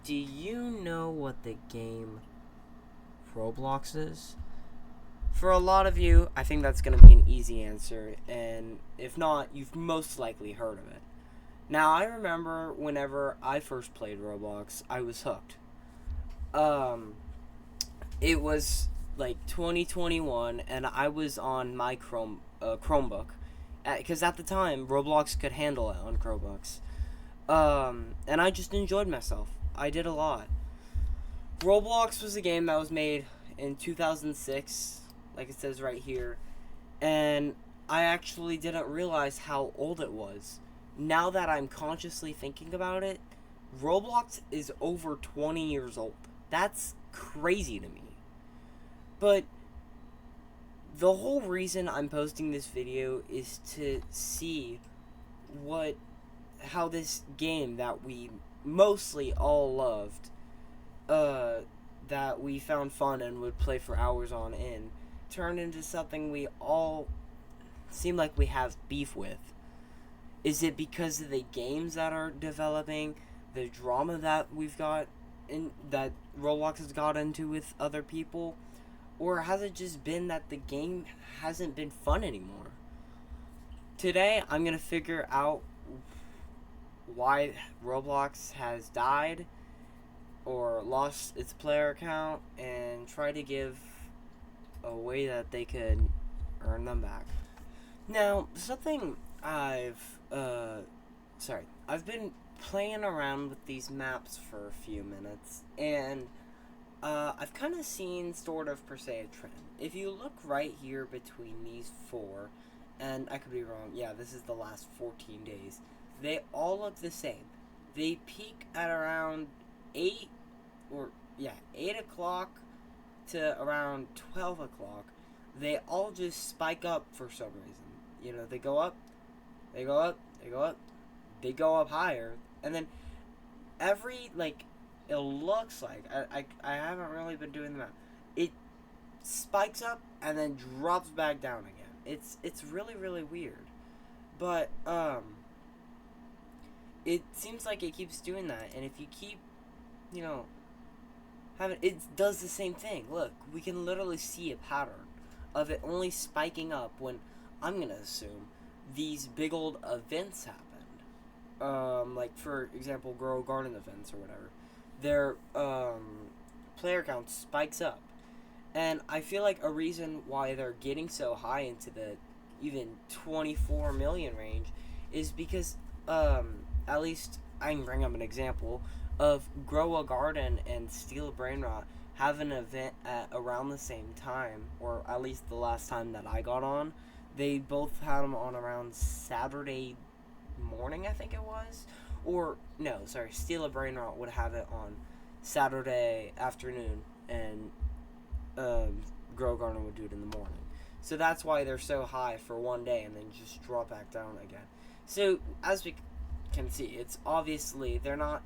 Do you know what the game Roblox is? For a lot of you, I think that's going to be an easy answer, and if not, you've most likely heard of it. Now, I remember whenever I first played Roblox, I was hooked. Um, it was like 2021, and I was on my Chromebook, because at the time Roblox could handle it on Chromebooks. And I just enjoyed myself. I did a lot. Roblox was a game that was made in 2006, like it says right here, and I actually didn't realize how old it was. Now that I'm consciously thinking about it, Roblox is over 20 years old. That's crazy to me. But the whole reason I'm posting this video is to see how this game that we mostly all loved, that we found fun and would play for hours on end, turned into something we all seem like we have beef with. Is it because of the games that are developing, the drama that we've got in that Roblox has got into with other people, or has it just been that the game hasn't been fun anymore? Today, I'm gonna figure out why Roblox has died or lost its player account and try to give a way that they could earn them back. Now, something I've been playing around with these maps for a few minutes, and I've kind of seen sort of per se a trend. If you look right here between these four, and I could be wrong, yeah, this is the last 14 days, they all look the same. They peak at around 8 o'clock to around 12 o'clock. They all just spike up for some reason. You know, they go up, they go up, they go up, they go up higher, and then it looks like, I haven't really been doing the math, it spikes up and then drops back down again. It's really, really weird. But, it seems like it keeps doing that, and if you keep, it does the same thing. Look, we can literally see a pattern of it only spiking up when, I'm gonna assume, these big old events happened. Like, for example, Grow Garden events or whatever. Their, player count spikes up. And I feel like a reason why they're getting so high into the even 24 million range is because, at least I can bring up an example of Grow a Garden and Steal a Brainrot have an event at around the same time, or at least the last time that I got on. They both had them on around Saturday morning, I think it was. Or, no, sorry, Steal a Brainrot would have it on Saturday afternoon, and Grow Garden would do it in the morning. So that's why they're so high for one day and then just drop back down again. So, as we can see, it's obviously they're not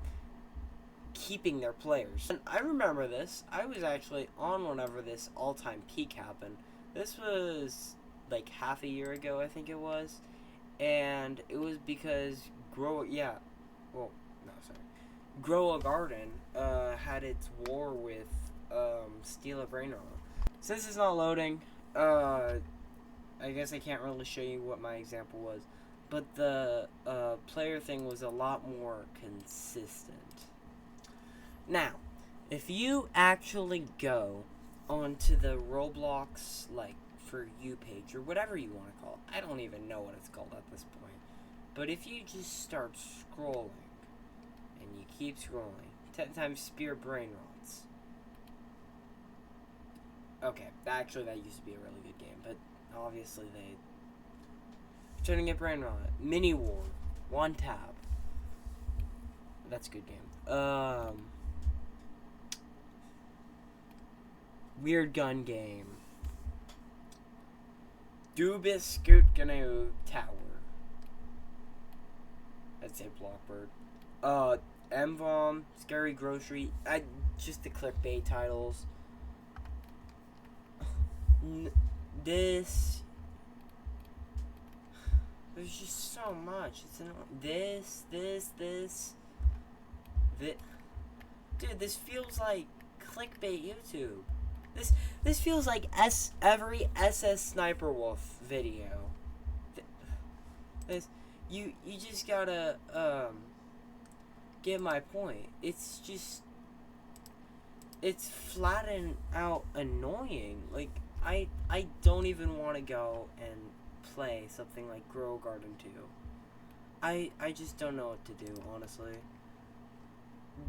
keeping their players. And I remember this. I was actually on whenever this all-time peak happened. This was like half a year ago, I think it was. And it was because Grow a Garden had its war with Steal a Brainrot. Since it's not loading, I guess I can't really show you what my example was. But the player thing was a lot more consistent. Now, if you actually go onto the Roblox, like, For You page, or whatever you want to call it, I don't even know what it's called at this point. But if you just start scrolling, and you keep scrolling, 10 times Spear Brain Rots. Okay, that used to be a really good game, but obviously they turning it Brain Rot. Mini War, One Tap. That's a good game. Weird Gun Game. Doobis Scoot Gnu Tower. I'd say Blockbird. M-Vom, Scary Grocery. Just the clickbait titles. There's just so much. This. Dude, this feels like clickbait YouTube. This feels like every SS Sniper Wolf video. You just gotta get my point. It's just, it's flat and out annoying. Like, I don't even want to go and play something like Grow Garden 2. I just don't know what to do, honestly.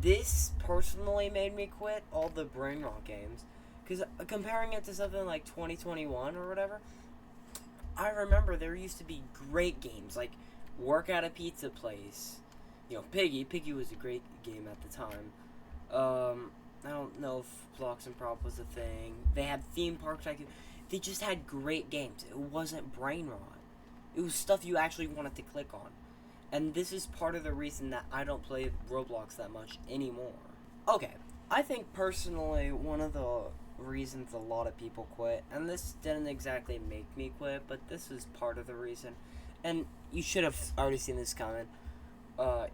This personally made me quit all the brain rot games, because comparing it to something like 2021 or whatever, I remember there used to be great games like Work at a Pizza Place. You know, Piggy was a great game at the time. I don't know if Blocks and Prop was a thing. They had theme parks. They just had great games. It wasn't brain rot. It was stuff you actually wanted to click on. And this is part of the reason that I don't play Roblox that much anymore. Okay, I think personally one of the reasons a lot of people quit, and this didn't exactly make me quit, but this is part of the reason, and you should have already seen this comment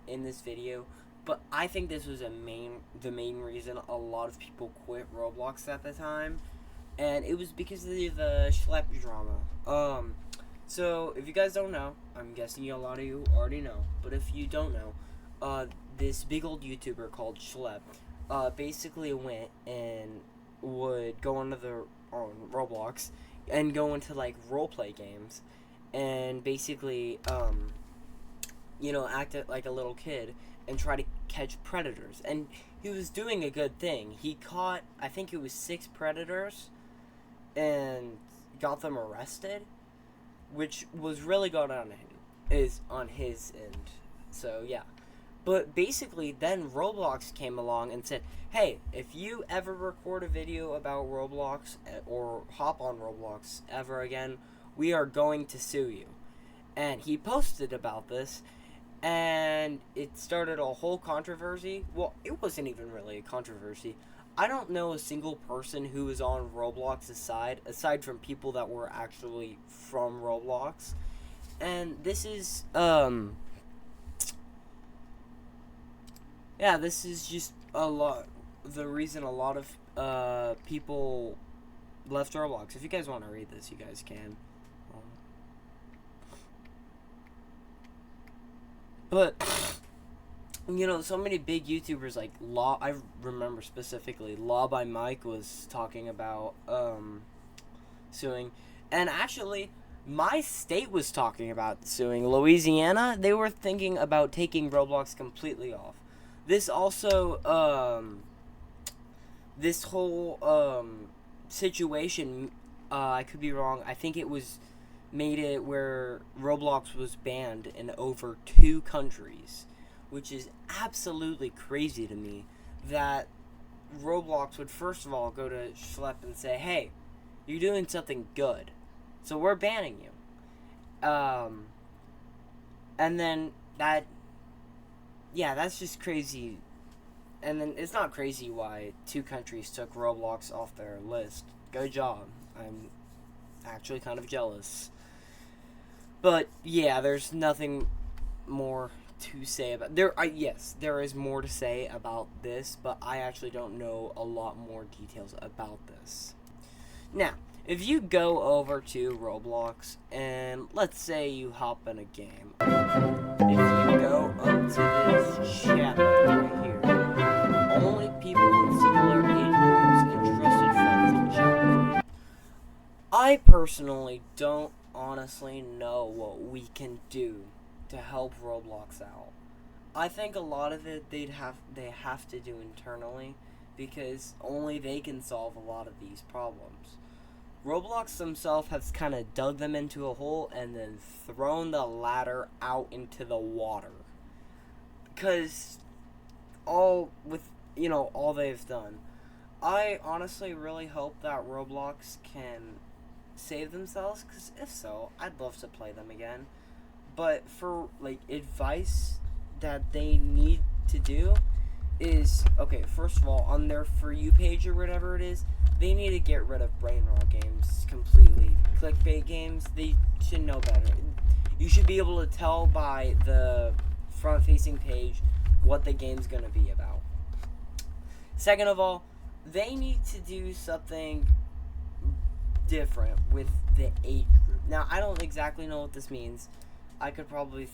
in this video, but I think this was the main reason a lot of people quit Roblox at the time, and it was because of the Schlep drama. So, if you guys don't know, I'm guessing a lot of you already know, but if you don't know, this big old YouTuber called Schlep, basically went and would go on Roblox and go into, like, roleplay games, and basically, you know, act like a little kid and try to catch predators, and he was doing a good thing. He caught, I think it was 6 predators, and got them arrested, which was really good on his end. So yeah, but basically then Roblox came along and said, hey, if you ever record a video about Roblox or hop on Roblox ever again, we are going to sue you. And he posted about this, and it started a whole controversy. Well, it wasn't even really a controversy. I don't know a single person who was on Roblox's side, aside from people that were actually from Roblox. And this is, yeah, this is just the reason a lot of, people left Roblox. If you guys want to read this, you guys can. But, you know, so many big YouTubers like I remember specifically Law by Mike was talking about suing, and actually my state was talking about suing. Louisiana, they were thinking about taking Roblox completely off. This also this whole situation, I could be wrong, I think it was made it where Roblox was banned in over 2 countries. Which is absolutely crazy to me, that Roblox would first of all go to Schlep and say, hey, you're doing something good, so we're banning you. And then that, yeah, that's just crazy. And then it's not crazy why 2 countries took Roblox off their list. Good job. I'm actually kind of jealous. But yeah, there's nothing more to say about yes, there is more to say about this, but I actually don't know a lot more details about this. Now, if you go over to Roblox and let's say you hop in a game, if you go up to this chat right here, only people in similar age groups and trusted friends can chat. I personally don't honestly know what we can do to help Roblox out. I think a lot of it they have to do internally, because only they can solve a lot of these problems. Roblox themselves has kind of dug them into a hole and then thrown the ladder out into the water. Because all they've done. I honestly really hope that Roblox can save themselves, because if so, I'd love to play them again. But for, like, advice that they need to do is, okay, first of all, on their For You page or whatever it is, they need to get rid of brain rot games completely. Clickbait games, they should know better. You should be able to tell by the front-facing page what the game's gonna be about. Second of all, they need to do something different with the age group. Now, I don't exactly know what this means. I could probably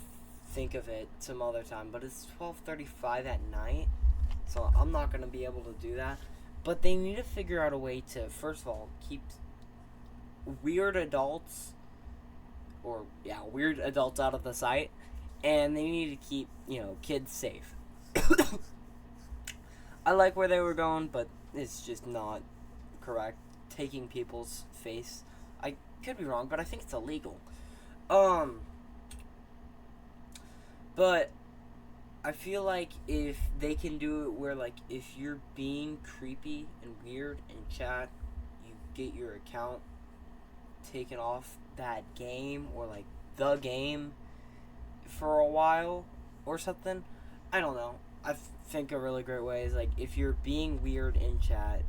think of it some other time, but it's 12:35 at night, so I'm not going to be able to do that. But they need to figure out a way to, first of all, keep weird adults, weird adults out of the site, and they need to keep, kids safe. I like where they were going, but it's just not correct. Taking people's face. I could be wrong, but I think it's illegal. But I feel like if they can do it where, like, if you're being creepy and weird in chat, you get your account taken off that game or, like, the game for a while or something. I don't know. I think a really great way is, like, if you're being weird in chat,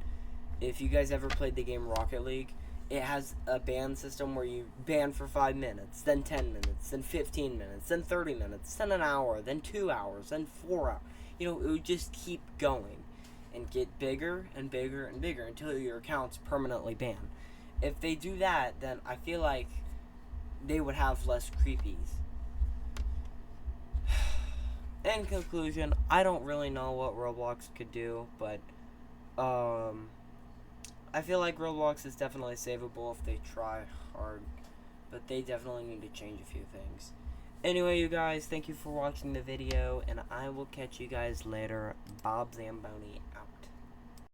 if you guys ever played the game Rocket League, it has a ban system where you ban for 5 minutes, then 10 minutes, then 15 minutes, then 30 minutes, then an hour, then 2 hours, then 4 hours. It would just keep going and get bigger and bigger and bigger until your account's permanently banned. If they do that, then I feel like they would have less creepies. In conclusion, I don't really know what Roblox could do, but I feel like Roblox is definitely savable if they try hard, but they definitely need to change a few things. Anyway, you guys, thank you for watching the video, and I will catch you guys later. Bob Zamboni